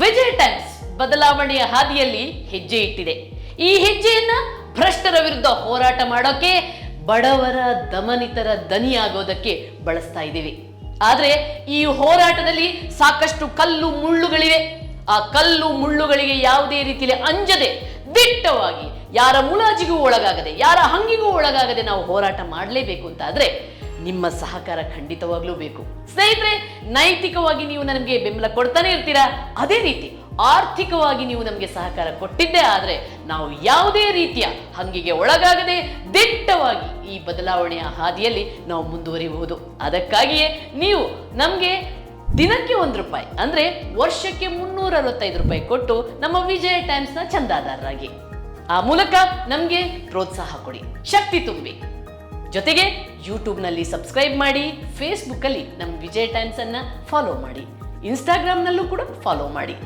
Vijay times ಬದಲಾವಣೆಯ ಹಾದಿಯಲ್ಲಿ ಹೆಜ್ಜೆ ಇಟ್ಟಿದೆ. ಈ ಹೆಜ್ಜೆಯನ್ನ ಭ್ರಷ್ಟರ ವಿರುದ್ಧ ಹೋರಾಟ ಮಾಡೋಕೆ, ಬಡವರ ದಮನಿತರ ದನಿಯಾಗೋದಕ್ಕೆ ಬಳಸ್ತಾ ಇದ್ದೀವಿ. ಆದ್ರೆ ಈ ಹೋರಾಟದಲ್ಲಿ ಸಾಕಷ್ಟು ಕಲ್ಲು ಮುಳ್ಳುಗಳಿವೆ. ಆ ಕಲ್ಲು ಮುಳ್ಳುಗಳಿಗೆ ಯಾವುದೇ ರೀತಿಯಲ್ಲಿ ಅಂಜದೆ, ದಿಟ್ಟವಾಗಿ, ಯಾರ ಮುಲಾಜಿಗೂ ಒಳಗಾಗದೆ, ಯಾರ ಹಂಗಿಗೂ ಒಳಗಾಗದೆ ನಾವು ಹೋರಾಟ ಮಾಡಲೇಬೇಕು ಅಂತ ಆದ್ರೆ ನಿಮ್ಮ ಸಹಕಾರ ಖಂಡಿತವಾಗ್ಲೂ ಬೇಕು. ಸ್ನೇಹಿತರೆ, ನೈತಿಕವಾಗಿ ನೀವು ನನಗೆ ಬೆಂಬಲ ಕೊಡ್ತಾನೆ ಇರ್ತೀರಾ. ಅದೇ ರೀತಿ ಆರ್ಥಿಕವಾಗಿ ನೀವು ನಮಗೆ ಸಹಕಾರ ಕೊಟ್ಟಿದ್ದೇ ಆದ್ರೆ ನಾವು ಯಾವುದೇ ರೀತಿಯ ಹಂಗಿಗೆ ಒಳಗಾಗದೆ ದಿಟ್ಟವಾಗಿ ಈ ಬದಲಾವಣೆಯ ಹಾದಿಯಲ್ಲಿ ನಾವು ಮುಂದುವರಿಬಹುದು. ಅದಕ್ಕಾಗಿಯೇ ನೀವು ನಮಗೆ ದಿನಕ್ಕೆ ₹1 ಅಂದ್ರೆ ವರ್ಷಕ್ಕೆ ₹365 ಕೊಟ್ಟು ನಮ್ಮ ವಿಜಯ ಟೈಮ್ಸ್ ನ ಚಂದಾದಾರರಾಗಿ. ಆ ಮೂಲಕ ನಮಗೆ ಪ್ರೋತ್ಸಾಹ ಕೊಡಿ, ಶಕ್ತಿ ತುಂಬಿ. ಜೊತೆಗೆ ಯೂಟ್ಯೂಬ್ನಲ್ಲಿ ಸಬ್ಸ್ಕ್ರೈಬ್ ಮಾಡಿ, ಫೇಸ್ಬುಕ್ ಅಲ್ಲಿ ನಮ್ಮ ವಿಜಯ ಟೈಮ್ಸ್ ಅನ್ನ ಫಾಲೋ ಮಾಡಿ, ಇನ್ಸ್ಟಾಗ್ರಾಮ್ನಲ್ಲೂ ಕೂಡ ಫಾಲೋ ಮಾಡಿ.